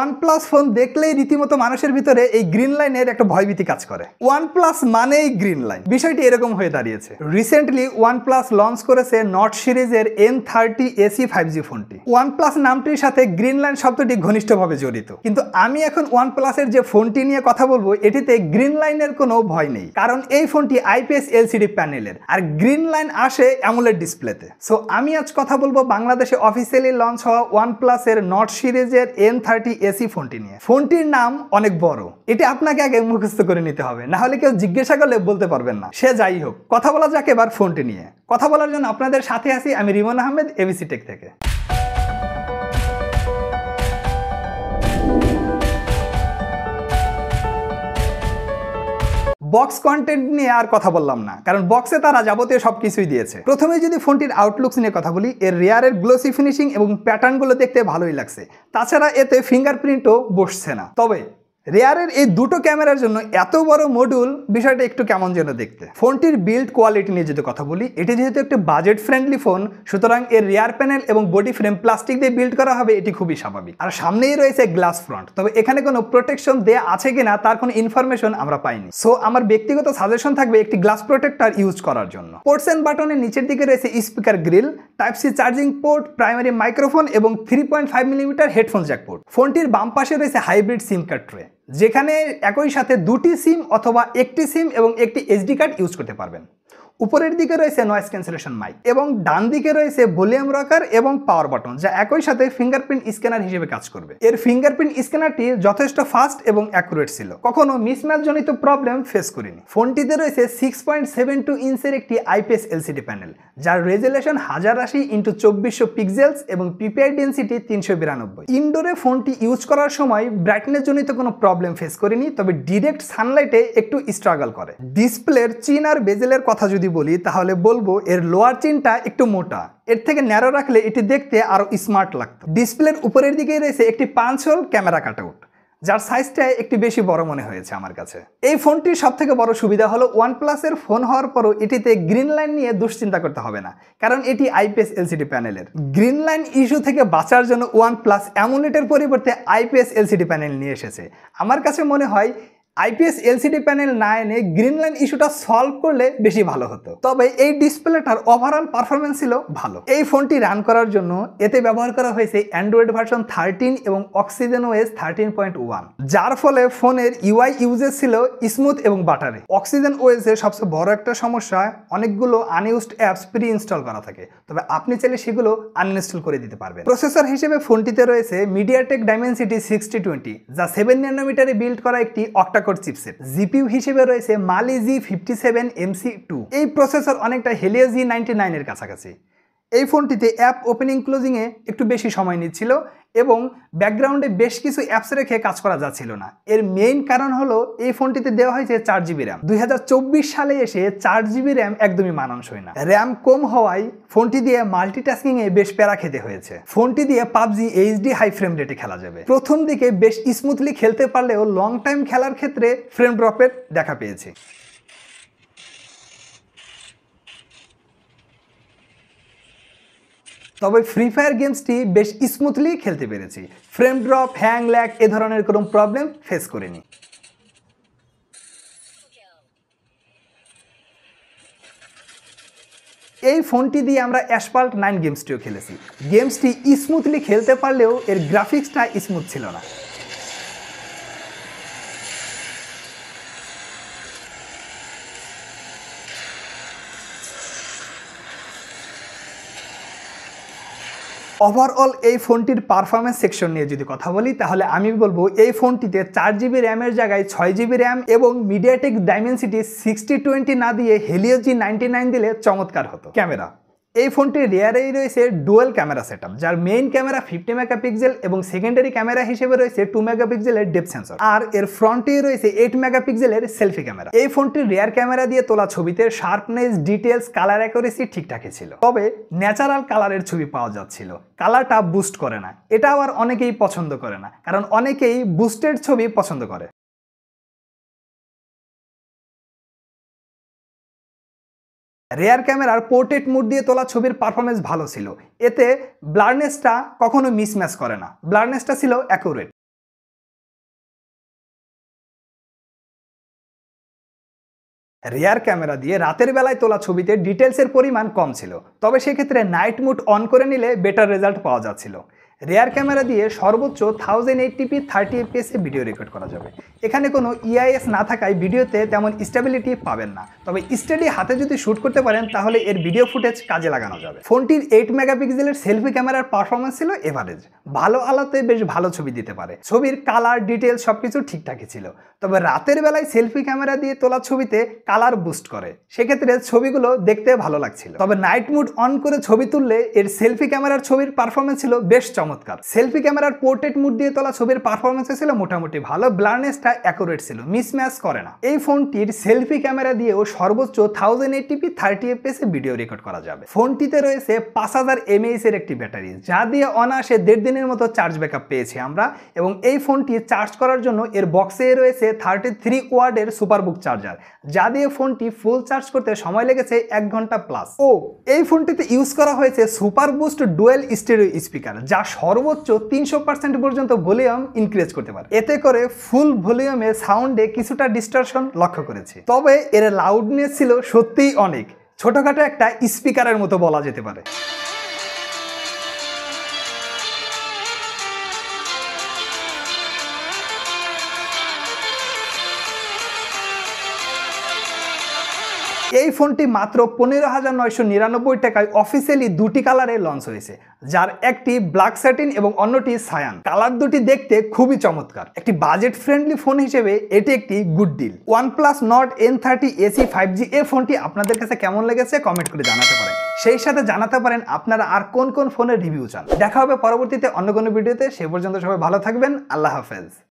OnePlus phone দেখলেই রীতিমতো মানুষের ভিতরে এই গ্রিন লাইনের একটা ভয়ভীতি কাজ করে। OnePlus মানেই গ্রিন লাইন, বিষয়টি এরকম হয়ে দাঁড়িয়েছে। রিসেন্টলি OnePlus লঞ্চ করেছে নট সিরিজের N30 AC 5G ফোনটি। OnePlus নামটির সাথে গ্রিন লাইন শব্দটি ঘনিষ্ঠভাবে জড়িত, কিন্তু আমি এখন OnePlus এর যে ফোনটি নিয়ে কথা বলবো এটিতে গ্রিন লাইনের কোনো ভয় নেই, কারণ এই ফোনটি IPS LCD প্যানেলের, আর গ্রিন লাইন আসে অ্যামোলেড ডিসপ্লেতে। সো আমি আজ কথা বলবো বাংলাদেশে অফিসিয়ালি লঞ্চ হওয়া OnePlus এর নট সিরিজের N30 AC ফোনটি নিয়ে। ফোনটির নাম অনেক বড়, এটি আপনাকে আগে মুখস্থ করে নিতে হবে, না হলে কেউ জিজ্ঞাসা করলে বলতে পারবেন না। সে যাই হোক, কথা বলা যাক এবার ফোনটি নিয়ে। কথা বলার জন্য আপনাদের সাথে আছি আমি রিমন আহমেদ, ABC টেক থেকে। বক্স কন্টেন্ট নিয়ে আর কথা বললাম না, কারণ বক্সে তারা যাবতীয় সবকিছুই দিয়েছে। প্রথমে যদি ফোনটির আউটলুকস নিয়ে কথা বলি, এর রিয়ারের গ্লোসি ফিনিশিং এবং প্যাটার্নগুলো দেখতে ভালোই লাগছে। তাছাড়া এতে ফিঙ্গারপ্রিন্টও বসছে না। তবে রেয়ারের এই দুটো ক্যামেরার জন্য এত বড় মডিউল, বিষয়টা একটু কেমন যেন দেখতে। ফোনটির বিল্ড কোয়ালিটি নিয়ে যদি কথা বলি, এটি যেহেতু একটি বাজেট ফ্রেন্ডলি ফোন, সুতরাং এর রিয়ার প্যানেল এবং বডি ফ্রেম প্লাস্টিক দিয়ে বিল্ড করা হবে, এটি খুবই স্বাভাবিক। আর সামনেই রয়েছে গ্লাস ফ্রন্ট, তবে এখানে কোনো প্রোটেকশন দেয়া আছে কিনা তার কোনো ইনফরমেশন আমরা পাইনি। সো আমার ব্যক্তিগত সাজেশন থাকবে একটি গ্লাস প্রোটেক্টর ইউজ করার জন্য। পোর্টস এন্ড বাটনের নিচের দিকে রয়েছে speaker grill, type-C charging port, primary microphone এবং 3.5 মিলিমিটার হেডফোন জ্যাক পোর্ট। ফোনটির বাম পাশে রয়েছে হাইব্রিড সিম কার্ড ট্রে, যেখানে একই সাথে দুটি সিম অথবা একটি সিম এবং একটি SD কার্ড ইউজ করতে পারবেন। উপরের দিকে রয়েছে নয়েজ ক্যান্সেলেশন মাইক এবং ডান দিকে রয়েছে ভলিউম রকার এবং পাওয়ার বাটন, যা একই সাথে ফিঙ্গারপ্রিন্ট স্ক্যানার হিসেবে কাজ করবে। এর ফিঙ্গারপ্রিন্ট স্ক্যানারটি যথেষ্ট ফাস্ট এবং অ্যাকুরেট ছিল, কখনো মিসম্যাচ জনিত প্রবলেম ফেস করিনি। ফোনটিতে রয়েছে 6.72 ইঞ্চের একটি IPS LCD প্যানেল, যার রেজুলেশন 1080x2400 পিক্সেলস এবং PPI ডেন্সিটি 392। ইনডোরে ফোনটি ইউজ করার সময় ব্রাইটনেস জনিত কোনো প্রবলেম ফেস করিনি, তবে ডিরেক্ট সানলাইটে একটু স্ট্রাগল করে। ডিসপ্লের চিন আর বেজেলের কথা যদি বলি, তাহলে বলবো এর লোয়ার চিনটা একটু মোটা, এর থেকে ন্যারো রাখলে এটি দেখতে আরো স্মার্ট লাগতো। ডিসপ্লের উপরের দিকে রয়েছে একটি 5 হোল ক্যামেরা কাটআউট, যার সাইজটা একটু বেশি বড় মনে হয়েছে আমার কাছে। এই ফোনটির সব থেকে বড় সুবিধা হলো OnePlus এর ফোন হওয়ার পরও এটিতে গ্রিন লাইন নিয়ে দুশ্চিন্তা করতে হবে না, কারণ এটি IPS LCD প্যানেলের। গ্রিন লাইন ইস্যু থেকে বাঁচার জন্য OnePlus অ্যামোলেডের পরিবর্তে IPS LCD প্যানেল নিয়ে এসেছে। আমার কাছে মনে হয় IPS LCD প্যানেল না এনে গ্রিন লাইন ইস্যুটা সলভ করলে বেশি ভালো হতো। তবে এই ডিসপ্লেটার ওভারঅল পারফরমেন্স ছিল ভালো। এই ফোনটি রান করার জন্য এতে ব্যবহার করা হয়েছে অ্যান্ড্রয়েড ভার্সন 13 এবং OxygenOS 13.1, যার ফলে ফোনের UI ইউজেস ছিল স্মুথ এবং বাটারে। OxygenOS এর সবচেয়ে বড় একটা সমস্যা, অনেকগুলো আনইউজড অ্যাপস প্রি ইনস্টল করা থাকে, তবে আপনি চাইলে সেগুলো আনইনস্টল করে দিতে পারবেন। প্রসেসর হিসেবে ফোনটিতে রয়েছে MediaTek Dimensity 6020, যা 7 ন্যানোমিটারে বিল্ড করা একটি অক্টা চিপসেট। জিপিইউ হিসেবে রয়েছে Mali G57 MC2। এই প্রসেসর অনেকটা Helio G99 এর কাছাকাছি। এই ফোনটিতে অ্যাপ ওপেনিং ক্লোজিং এ একটু বেশি সময় নিচ্ছিল এবং ব্যাকগ্রাউন্ডে বেশ কিছু অ্যাপস রেখে কাজ করা যাচ্ছিল না। এর মেইন কারণ হলো এই ফোনটিতে দেওয়া হয়েছে 4GB র্যাম। 2024 সালে এসে 4GB র্যাম একদমই মানানসই না। র্যাম কম হওয়ায় ফোনটি দিয়ে মাল্টিটাস্কিং এ বেশ প্যারা খেতে হয়েছে। ফোনটি দিয়ে PUBG HD হাই ফ্রেম রেটে খেলা যাবে। প্রথম দিকে বেশ স্মুথলি খেলতে পারলেও লং টাইম খেলার ক্ষেত্রে ফ্রেম ড্রপের দেখা পেয়েছে। তবে ফ্রি ফায়ার গেমসটি বেশ স্মুথলি খেলতে পেরেছি, ফ্রেম ড্রপ, হ্যাং, ল্যাগ এ ধরনের কোনো প্রবলেম ফেস করিনি। এই ফোনটি দিয়ে আমরা অ্যাসফল্ট 9 গেমসটিও খেলেছি। গেমসটি স্মুথলি খেলতে পারলেও এর গ্রাফিক্সটা স্মুথ ছিল না। ওভারঅল এই ফোনটির পারফরমেন্স সেকশন নিয়ে যদি কথা বলি, তাহলে আমি বলবো এই ফোনটিতে 4GB র্যামের জায়গায় 6GB র্যাম এবং MediaTek Dimensity 6020 না দিয়ে Helio G99 দিলে চমৎকার হতো। ক্যামেরা, এই ফোনটির রিয়ারেই রয়েছে ডুয়াল ক্যামেরা সেটআপ, যার মেইন ক্যামেরা 50 মেগাপিক্সেল এবং সেকেন্ডারি ক্যামেরা হিসেবে রয়েছে 2 মেগাপিক্সেলের ডেপথ সেন্সর, আর এর ফ্রন্টেই রয়েছে 8 মেগাপিক্সেলের সেলফি ক্যামেরা। এই ফোনটির রিয়ার ক্যামেরা দিয়ে তোলা ছবিতে শার্পনেস, ডিটেলস, কালার অ্যাকুরেসি ঠিকঠাকই ছিল, তবে ন্যাচারাল কালারের ছবি পাওয়া যাচ্ছিল। কালারটা বুস্ট করে না, এটা আবার অনেকেই পছন্দ করে না, কারণ অনেকেই বুস্টেড ছবি পছন্দ করে। রেয়ার ক্যামেরার পোর্ট্রেট মোড দিয়ে তোলা ছবির পারফরমেন্স ভালো ছিল, এতে ব্লারনেসটা কখনো মিসম্যাচ করে না, ব্লারনেসটা ছিল অ্যাকুরেট। রিয়ার ক্যামেরা দিয়ে রাতের বেলায় তোলা ছবিতে ডিটেলসের পরিমাণ কম ছিল, তবে সেক্ষেত্রে নাইট মুড অন করে নিলে বেটার রেজাল্ট পাওয়া যাচ্ছিল। রিয়ার ক্যামেরা দিয়ে সর্বোচ্চ 1080p 30fps এ ভিডিও রেকর্ড করা যাবে। এখানে কোনো ইআইএস না থাকায় ভিডিওতে তেমন স্টেবিলিটি পাবেন না, তবে স্টেডি হাতে যদি শ্যুট করতে পারেন তাহলে এর ভিডিও ফুটেজ কাজে লাগানো যাবে। ফোনটির 8 মেগাপিক্সেলের সেলফি ক্যামেরার পারফরমেন্স ছিল এভারেজ, ভালো আলোতে বেশ ভালো ছবি দিতে পারে। ছবির কালার ডিটেলস সবকিছু ঠিকঠাকই ছিল, তবে রাতের বেলায় সেলফি ক্যামেরা দিয়ে তোলা ছবিতে কালার বুস্ট করে, সেক্ষেত্রে ছবিগুলো দেখতে ভালো লাগছিল। তবে নাইট মুড অন করে ছবি তুললে এর সেলফি ক্যামেরার ছবির পারফরমেন্স ছিল বেশ চমৎকার। সেলফি ক্যামেরার পোর্ট্রেট মুড দিয়ে তোলা ছবির পারফরমেন্স ছিল মোটামুটি ভালো, ব্লারনেসটা অ্যাকুরেট ছিল, মিসম্যাচ করে না। এই ফোনটির সেলফি ক্যামেরা দিয়েও সর্বোচ্চ 1080p 30fps এ ভিডিও রেকর্ড করা যাবে। ফোনটিতে রয়েছে 5000 mAh এর একটি ব্যাটারি, যা দিয়ে অনায়াসে 1.5 দিনের মতো চার্জ ব্যাকআপ পেয়েছি আমরা। এবং এই ফোনটি চার্জ করার জন্য এর বক্সে রয়েছে 33 ওয়াটের সুপারবুক চার্জার, যা দিয়ে ফোনটি ফুল চার্জ করতে সময় লেগেছে 1 ঘন্টা প্লাস। এই ফোনটিতে ইউজ করা হয়েছে super boost dual stereo speaker, যা সর্বোচ্চ 300% পর্যন্ত ভলিউম ইনক্রিজ করতে পারে। এতে করে ফুল ভলিউমে সাউন্ডে কিছুটা ডিস্টরশন লক্ষ্য করেছি, তবে এর লাউডনেস ছিল সত্যিই অনেক, ছোটখাটো একটা স্পিকারের মতো বলা যেতে পারে। এই ফোনটি মাত্র 15,999 টাকায় অফিসিয়ালি দুটি কালারে লঞ্চ হয়েছে, যার একটি ব্ল্যাক স্যাটিন এবং অন্যটি সায়ান। কালার দুটি দেখতে খুবই চমৎকার। একটি বাজেট ফ্রেন্ডলি ফোন হিসেবে এটি একটি good deal. OnePlus Nord N30 AC 5G এই ফোনটি আপনাদের কাছে কেমন লেগেছে কমেন্ট করে জানাতে পারেন। সেই সাথে জানাতে পারেন আপনারা আর কোন কোন ফোনের রিভিউ চান। দেখা হবে পরবর্তীতে অন্য কোনো ভিডিওতে। সে পর্যন্ত সবাই ভালো থাকবেন। আল্লাহ হাফেজ।